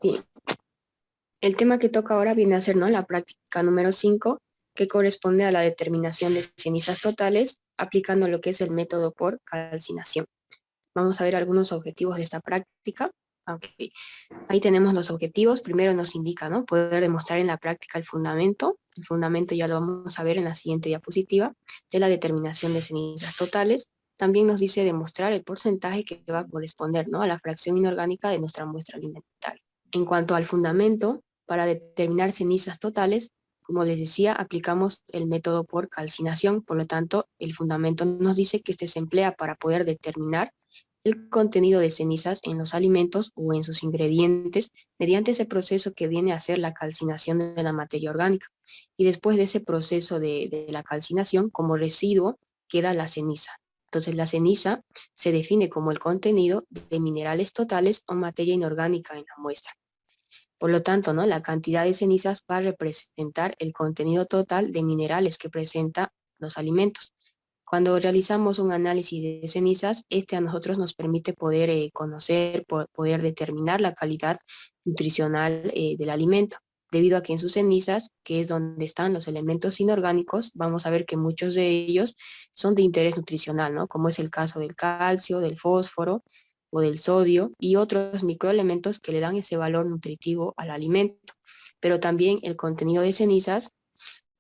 Bien, el tema que toca ahora viene a ser, ¿no?, la práctica número 5, que corresponde a la determinación de cenizas totales, aplicando lo que es el método por calcinación. Vamos a ver algunos objetivos de esta práctica. Okay. Ahí tenemos los objetivos. Primero nos indica, ¿no?, poder demostrar en la práctica el fundamento. El fundamento ya lo vamos a ver en la siguiente diapositiva, de la determinación de cenizas totales. También nos dice demostrar el porcentaje que va a corresponder, ¿no?, a la fracción inorgánica de nuestra muestra alimentaria. En cuanto al fundamento, para determinar cenizas totales, como les decía, aplicamos el método por calcinación. Por lo tanto, el fundamento nos dice que este se emplea para poder determinar el contenido de cenizas en los alimentos o en sus ingredientes mediante ese proceso que viene a ser la calcinación de la materia orgánica. Y después de ese proceso de la calcinación, como residuo, queda la ceniza. Entonces la ceniza se define como el contenido de minerales totales o materia inorgánica en la muestra. Por lo tanto, ¿no?, la cantidad de cenizas va a representar el contenido total de minerales que presenta los alimentos. Cuando realizamos un análisis de cenizas, este a nosotros nos permite poder conocer, poder determinar la calidad nutricional del alimento, debido a que en sus cenizas, que es donde están los elementos inorgánicos, vamos a ver que muchos de ellos son de interés nutricional, ¿no?, como es el caso del calcio, del fósforo o del sodio y otros microelementos que le dan ese valor nutritivo al alimento. Pero también el contenido de cenizas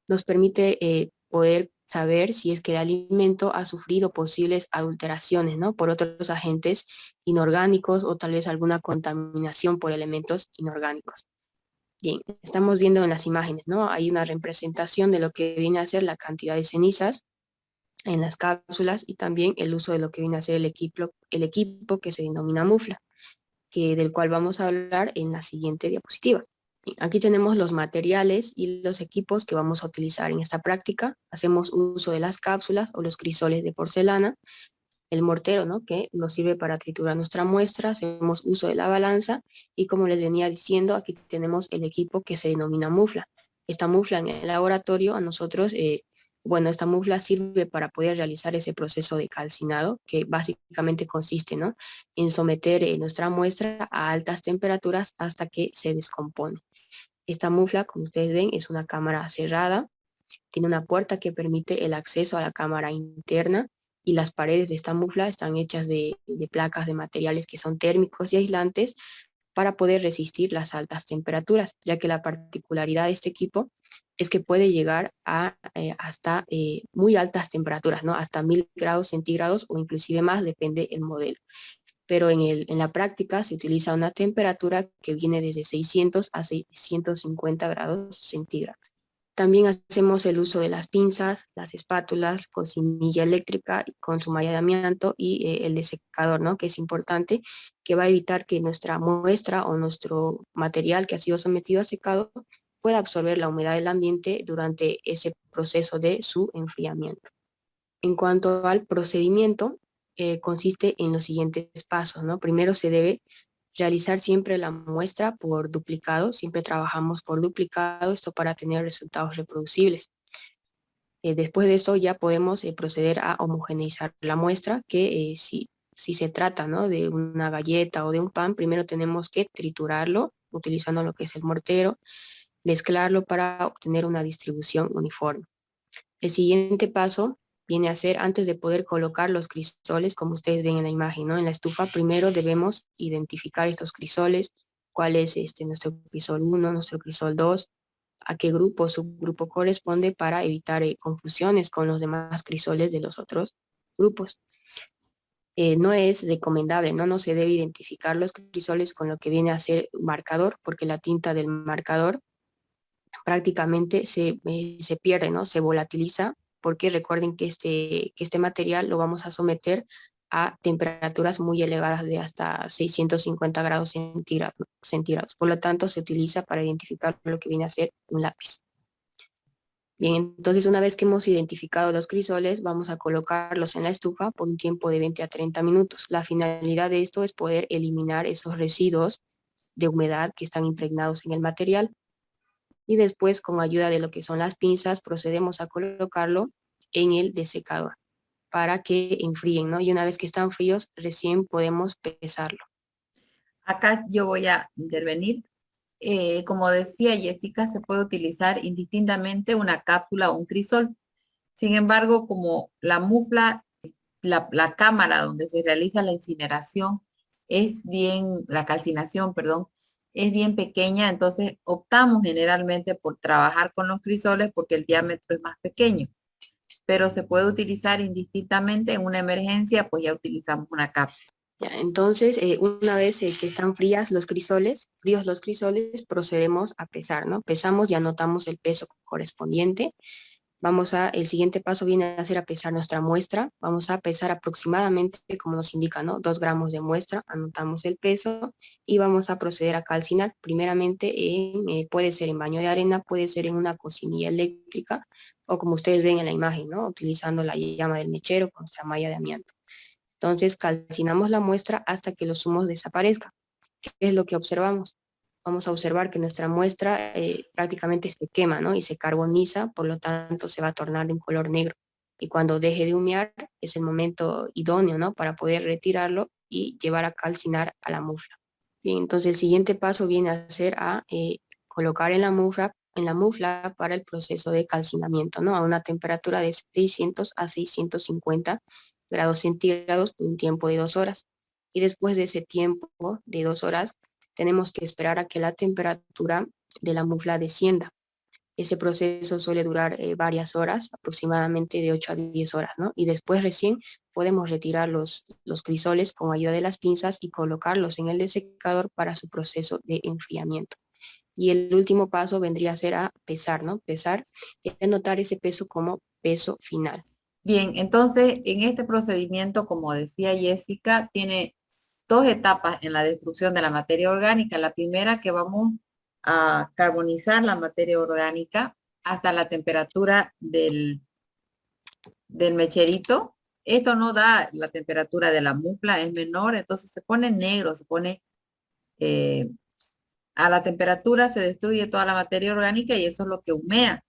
nos permite poder saber si es que el alimento ha sufrido posibles adulteraciones, ¿no?, por otros agentes inorgánicos o tal vez alguna contaminación por elementos inorgánicos. Bien, estamos viendo en las imágenes, ¿no?, hay una representación de lo que viene a ser la cantidad de cenizas en las cápsulas y también el uso de lo que viene a ser el equipo que se denomina mufla, del cual vamos a hablar en la siguiente diapositiva. Aquí tenemos los materiales y los equipos que vamos a utilizar en esta práctica. Hacemos uso de las cápsulas o los crisoles de porcelana, el mortero, ¿no?, que nos sirve para triturar nuestra muestra, hacemos uso de la balanza y, como les venía diciendo, aquí tenemos el equipo que se denomina mufla. Esta mufla en el laboratorio a nosotros, esta mufla sirve para poder realizar ese proceso de calcinado, que básicamente consiste, ¿no?, en someter nuestra muestra a altas temperaturas hasta que se descompone. Esta mufla, como ustedes ven, es una cámara cerrada, tiene una puerta que permite el acceso a la cámara interna y las paredes de esta mufla están hechas de placas de materiales que son térmicos y aislantes para poder resistir las altas temperaturas, ya que la particularidad de este equipo es que puede llegar a hasta muy altas temperaturas, ¿no?, hasta 1000 grados centígrados o inclusive más, depende el modelo. Pero en la práctica se utiliza una temperatura que viene desde 600 a 650 grados centígrados. También hacemos el uso de las pinzas, las espátulas, cocinilla eléctrica con su malla de amianto y el desecador, ¿no?, que es importante, que va a evitar que nuestra muestra o nuestro material que ha sido sometido a secado pueda absorber la humedad del ambiente durante ese proceso de su enfriamiento. En cuanto al procedimiento, consiste en los siguientes pasos, ¿no? Primero se debe realizar siempre la muestra por duplicado, siempre trabajamos por duplicado, esto para tener resultados reproducibles. Después de esto ya podemos proceder a homogeneizar la muestra, que si se trata, ¿no?, de una galleta o de un pan, primero tenemos que triturarlo utilizando lo que es el mortero, mezclarlo para obtener una distribución uniforme. El siguiente paso viene a ser, antes de poder colocar los crisoles, como ustedes ven en la imagen, ¿no?, en la estufa, primero debemos identificar estos crisoles, cuál es nuestro crisol 1, nuestro crisol 2, a qué grupo o subgrupo corresponde para evitar confusiones con los demás crisoles de los otros grupos. No es recomendable, no se debe identificar los crisoles con lo que viene a ser marcador, porque la tinta del marcador prácticamente se pierde, ¿no?, se volatiliza, porque recuerden que este material lo vamos a someter a temperaturas muy elevadas de hasta 650 grados centígrados. Por lo tanto, se utiliza para identificar lo que viene a ser un lápiz. Bien, entonces una vez que hemos identificado los crisoles, vamos a colocarlos en la estufa por un tiempo de 20 a 30 minutos. La finalidad de esto es poder eliminar esos residuos de humedad que están impregnados en el material. Y después, con ayuda de lo que son las pinzas, procedemos a colocarlo en el desecador para que enfríen, ¿no? Y una vez que están fríos, recién podemos pesarlo. Acá yo voy a intervenir como decía Jessica, se puede utilizar indistintamente una cápsula o un crisol. Sin embargo, como la mufla, la cámara donde se realiza la incineración la calcinación, perdón, es bien pequeña, entonces optamos generalmente por trabajar con los crisoles porque el diámetro es más pequeño, pero se puede utilizar indistintamente. En una emergencia, pues ya utilizamos una cápsula. Ya, entonces, una vez que están fríos los crisoles, procedemos a pesar, ¿no? Pesamos y anotamos el peso correspondiente. El siguiente paso viene a ser a pesar nuestra muestra. Vamos a pesar aproximadamente, como nos indica, ¿no? 2 gramos de muestra, anotamos el peso y vamos a proceder a calcinar. Primeramente, puede ser en baño de arena, puede ser en una cocinilla eléctrica o como ustedes ven en la imagen, ¿no? Utilizando la llama del mechero con nuestra malla de amianto. Entonces, calcinamos la muestra hasta que los humos desaparezcan. ¿Qué es lo que observamos? Vamos a observar que nuestra muestra prácticamente se quema, ¿no? Y se carboniza, por lo tanto se va a tornar de un color negro. Y cuando deje de humear es el momento idóneo, ¿no? Para poder retirarlo y llevar a calcinar a la mufla. Bien, entonces el siguiente paso viene a ser colocar en la mufla para el proceso de calcinamiento, ¿no? A una temperatura de 600 a 650 grados centígrados por un tiempo de 2 horas. Y después de ese tiempo de 2 horas, tenemos que esperar a que la temperatura de la mufla descienda. Ese proceso suele durar varias horas, aproximadamente de 8 a 10 horas, ¿no? Y después recién podemos retirar los crisoles con ayuda de las pinzas y colocarlos en el desecador para su proceso de enfriamiento. Y el último paso vendría a ser a pesar, ¿no? Pesar y anotar ese peso como peso final. Bien, entonces en este procedimiento, como decía Jessica, tiene 2 etapas en la destrucción de la materia orgánica. La primera, que vamos a carbonizar la materia orgánica hasta la temperatura del mecherito. Esto no da la temperatura de la mufla, es menor, entonces se pone negro, se pone a la temperatura, se destruye toda la materia orgánica y eso es lo que humea.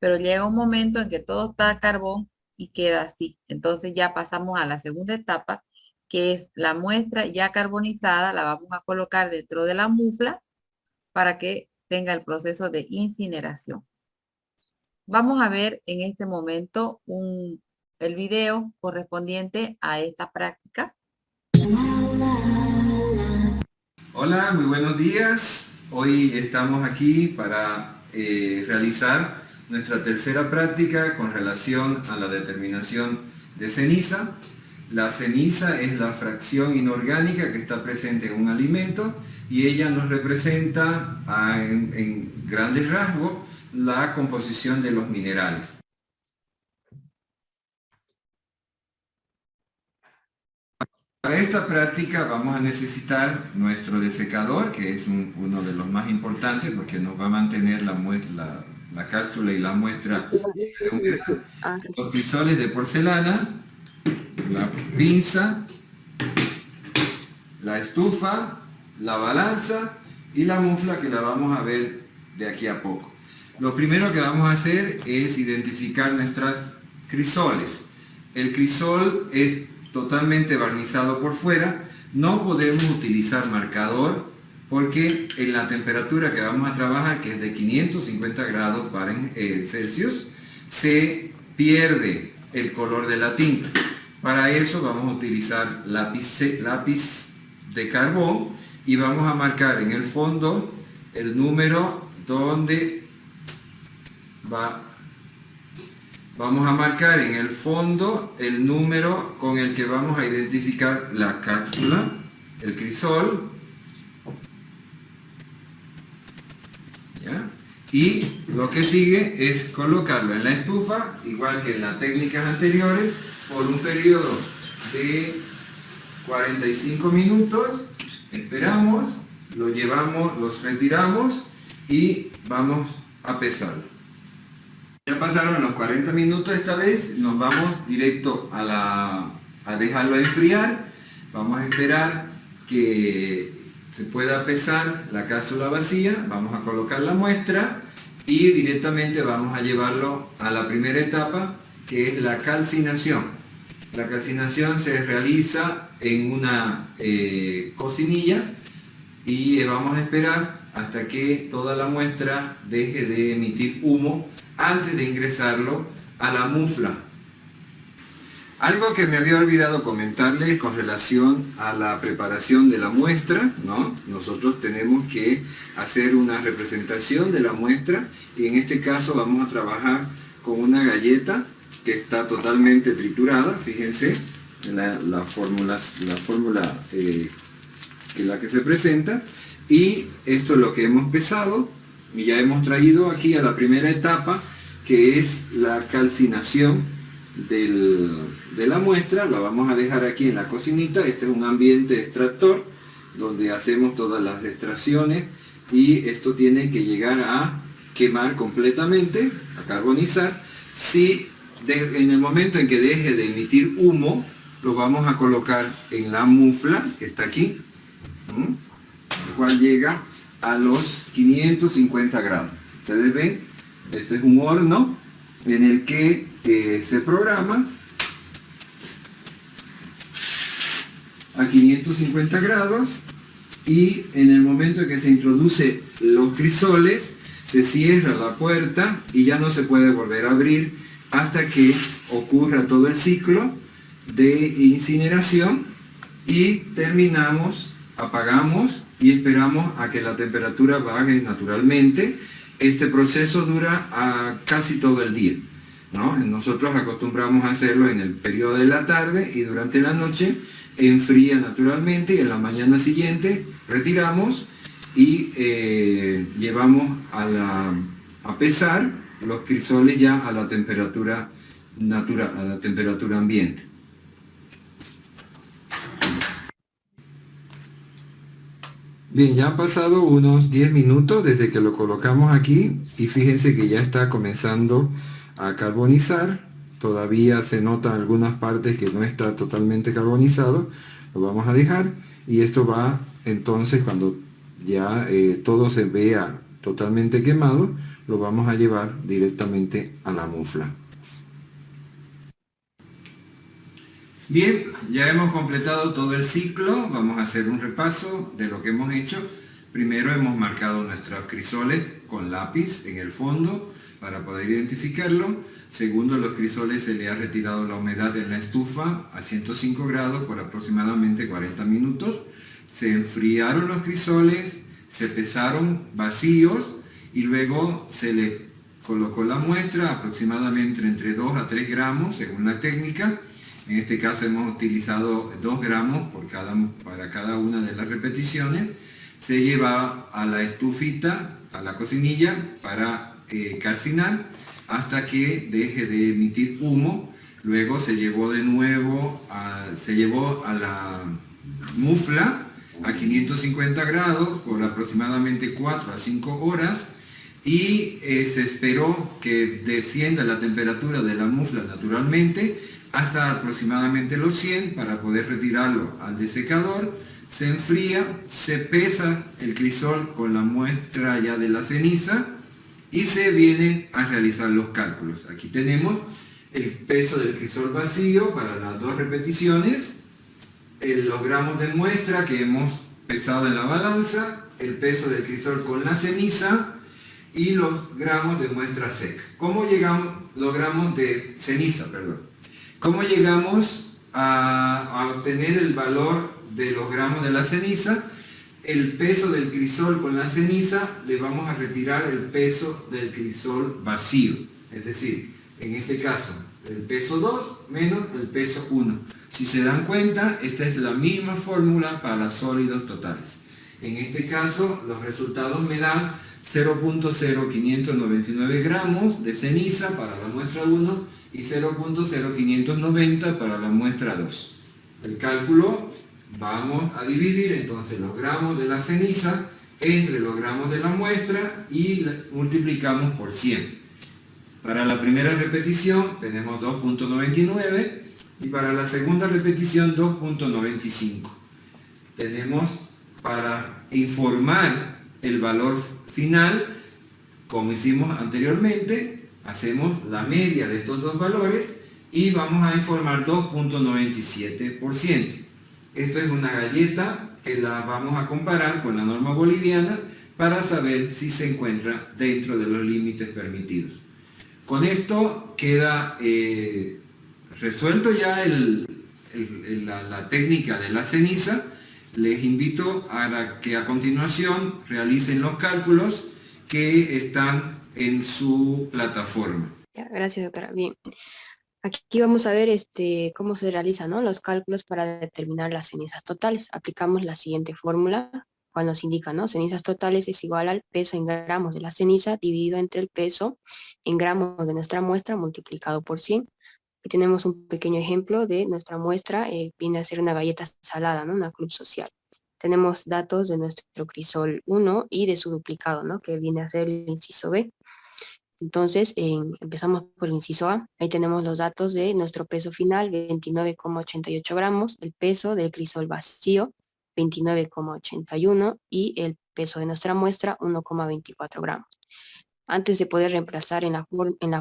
Pero llega un momento en que todo está a carbón y queda así. Entonces ya pasamos a la segunda etapa, que es la muestra ya carbonizada, la vamos a colocar dentro de la mufla para que tenga el proceso de incineración. Vamos a ver en este momento el video correspondiente a esta práctica. Hola, muy buenos días. Hoy estamos aquí para realizar nuestra tercera práctica con relación a la determinación de ceniza. La ceniza es la fracción inorgánica que está presente en un alimento y ella nos representa en grandes rasgos la composición de los minerales. Para esta práctica vamos a necesitar nuestro desecador, que es uno de los más importantes porque nos va a mantener la cápsula y la muestra. Los crisoles de porcelana, la pinza, la estufa, la balanza y la mufla, que la vamos a ver de aquí a poco. Lo primero que vamos a hacer es identificar nuestras crisoles. El crisol es totalmente barnizado por fuera, no podemos utilizar marcador porque en la temperatura que vamos a trabajar, que es de 550 grados Celsius, se pierde el color de la tinta. Para eso vamos a utilizar lápiz de carbón y vamos a marcar en el fondo el número donde va. Vamos a marcar en el fondo el número con el que vamos a identificar la cápsula, el crisol. ¿Ya? Y lo que sigue es colocarlo en la estufa, igual que en las técnicas anteriores, por un periodo de 45 minutos. Esperamos, lo llevamos, los retiramos y vamos a pesarlo. Ya pasaron los 40 minutos esta vez, nos vamos directo a dejarlo enfriar. Vamos a esperar que se pueda pesar la cápsula vacía, vamos a colocar la muestra y directamente vamos a llevarlo a la primera etapa, que es la calcinación. La calcinación se realiza en una cocinilla y vamos a esperar hasta que toda la muestra deje de emitir humo antes de ingresarlo a la mufla. Algo que me había olvidado comentarles con relación a la preparación de la muestra, ¿no? Nosotros tenemos que hacer una representación de la muestra y en este caso vamos a trabajar con una galleta que está totalmente triturada, fíjense la fórmula que se presenta, y esto es lo que hemos pesado y ya hemos traído aquí a la primera etapa, que es la calcinación de la muestra. La vamos a dejar aquí en la cocinita. Este es un ambiente extractor donde hacemos todas las extracciones y esto tiene que llegar a quemar completamente, a carbonizar. Si en el momento en que deje de emitir humo, lo vamos a colocar en la mufla que está aquí, el cual llega a los 550 grados. Ustedes ven, este es un horno en el que se programa a 550 grados y en el momento en que se introduce los crisoles se cierra la puerta y ya no se puede volver a abrir hasta que ocurra todo el ciclo de incineración y terminamos, apagamos y esperamos a que la temperatura baje naturalmente. Este proceso dura casi todo el día, ¿no? Nosotros acostumbramos a hacerlo en el periodo de la tarde y durante la noche enfría naturalmente y en la mañana siguiente retiramos y llevamos a pesar los crisoles ya a la temperatura natural, a la temperatura ambiente. Bien, ya han pasado unos 10 minutos desde que lo colocamos aquí y fíjense que ya está comenzando a carbonizar. Todavía se notan algunas partes que no está totalmente carbonizado. Lo vamos a dejar y esto va entonces, cuando ya todo se vea totalmente quemado, lo vamos a llevar directamente a la mufla. Bien, ya hemos completado todo el ciclo. Vamos a hacer un repaso de lo que hemos hecho. Primero hemos marcado nuestros crisoles con lápiz en el fondo para poder identificarlo. Segundo, los crisoles se le ha retirado la humedad en la estufa a 105 grados por aproximadamente 40 minutos. Se enfriaron los crisoles, se pesaron vacíos y luego se le colocó la muestra aproximadamente entre 2 a 3 gramos según la técnica. En este caso hemos utilizado 2 gramos para cada una de las repeticiones. Se lleva a la estufita, a la cocinilla, para calcinar hasta que deje de emitir humo. Luego se llevó de nuevo a la mufla a 550 grados por aproximadamente 4 a 5 horas y se esperó que descienda la temperatura de la mufla naturalmente hasta aproximadamente los 100 para poder retirarlo al desecador. Se enfría, se pesa el crisol con la muestra ya de la ceniza y se vienen a realizar los cálculos. Aquí tenemos el peso del crisol vacío para las 2 repeticiones, los gramos de muestra que hemos pesado en la balanza, el peso del crisol con la ceniza y los gramos de muestra seca. Los gramos de ceniza, perdón. ¿Cómo llegamos a obtener el valor de los gramos de la ceniza? El peso del crisol con la ceniza, le vamos a retirar el peso del crisol vacío. Es decir, en este caso, el peso 2 menos el peso 1. Si se dan cuenta, esta es la misma fórmula para sólidos totales. En este caso, los resultados me dan 0.0599 gramos de ceniza para la muestra 1 y 0.0590 para la muestra 2. El cálculo, vamos a dividir entonces los gramos de la ceniza entre los gramos de la muestra y multiplicamos por 100. Para la primera repetición tenemos 2.99 y para la segunda repetición 2.95. Tenemos, para informar el valor final, como hicimos anteriormente, hacemos la media de estos dos valores y vamos a informar 2.97%. Esto es una galleta que la vamos a comparar con la norma boliviana para saber si se encuentra dentro de los límites permitidos. Con esto queda resuelto ya la técnica de la ceniza. Les invito a que a continuación realicen los cálculos que están en su plataforma. Ya, gracias, doctora. Bien. Aquí vamos a ver cómo se realizan, ¿no?, los cálculos para determinar las cenizas totales. Aplicamos la siguiente fórmula, cual nos indica, ¿no?, cenizas totales es igual al peso en gramos de la ceniza dividido entre el peso en gramos de nuestra muestra multiplicado por 100. Aquí tenemos un pequeño ejemplo de nuestra muestra, viene a ser una galleta salada, ¿no?, una club social. Tenemos datos de nuestro crisol 1 y de su duplicado, ¿no?, que viene a ser el inciso B. Entonces, empezamos por el inciso A. Ahí tenemos los datos de nuestro peso final, 29,88 gramos, el peso del crisol vacío, 29,81, y el peso de nuestra muestra, 1,24 gramos. Antes de poder reemplazar en la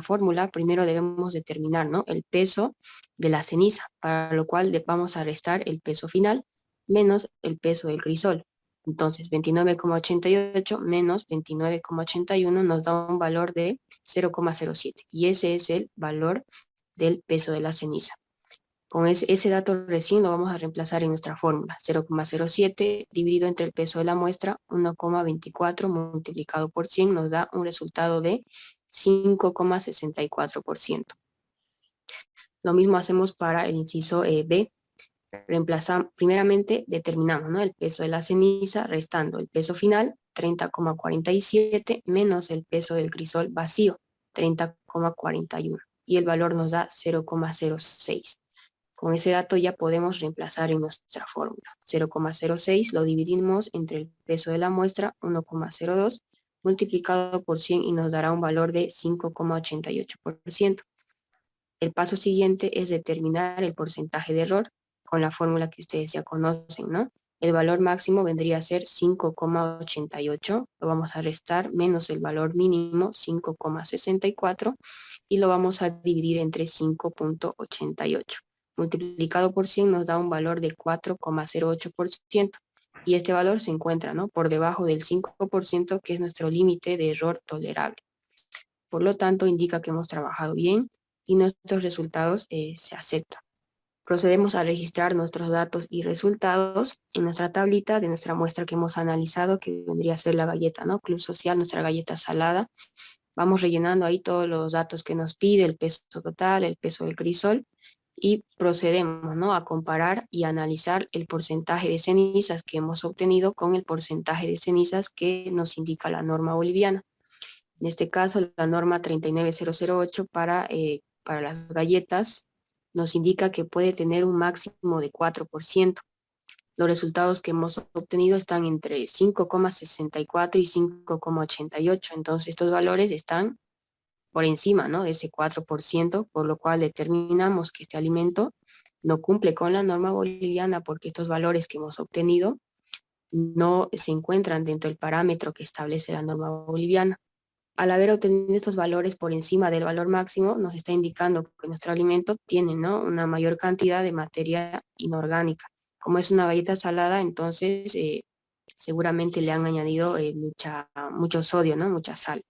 fórmula, primero debemos determinar, ¿no?, el peso de la ceniza, para lo cual vamos a restar el peso final menos el peso del crisol. Entonces, 29,88 menos 29,81 nos da un valor de 0,07. Y ese es el valor del peso de la ceniza. Con ese dato recién lo vamos a reemplazar en nuestra fórmula. 0,07 dividido entre el peso de la muestra, 1,24 multiplicado por 100 nos da un resultado de 5,64%. Lo mismo hacemos para el inciso B. Primeramente determinamos, ¿no?, el peso de la ceniza restando el peso final, 30,47, menos el peso del crisol vacío, 30,41. Y el valor nos da 0,06. Con ese dato ya podemos reemplazar en nuestra fórmula. 0,06 lo dividimos entre el peso de la muestra, 1,02, multiplicado por 100 y nos dará un valor de 5,88%. El paso siguiente es determinar el porcentaje de error con la fórmula que ustedes ya conocen, ¿no? El valor máximo vendría a ser 5,88, lo vamos a restar menos el valor mínimo, 5,64, y lo vamos a dividir entre 5,88. Multiplicado por 100 nos da un valor de 4,08%, y este valor se encuentra, ¿no?, por debajo del 5%, que es nuestro límite de error tolerable. Por lo tanto, indica que hemos trabajado bien y nuestros resultados se aceptan. Procedemos a registrar nuestros datos y resultados en nuestra tablita de nuestra muestra que hemos analizado, que vendría a ser la galleta, ¿no?, Club Social, nuestra galleta salada. Vamos rellenando ahí todos los datos que nos pide, el peso total, el peso del crisol, y procedemos, ¿no?, a comparar y analizar el porcentaje de cenizas que hemos obtenido con el porcentaje de cenizas que nos indica la norma boliviana. En este caso, la norma 39008 para las galletas nos indica que puede tener un máximo de 4%. Los resultados que hemos obtenido están entre 5,64 y 5,88. Entonces, estos valores están por encima, ¿no?, de ese 4%, por lo cual determinamos que este alimento no cumple con la norma boliviana porque estos valores que hemos obtenido no se encuentran dentro del parámetro que establece la norma boliviana. Al haber obtenido estos valores por encima del valor máximo, nos está indicando que nuestro alimento tiene, ¿no?, una mayor cantidad de materia inorgánica. Como es una galleta salada, entonces seguramente le han añadido mucho sodio, ¿no?, mucha sal.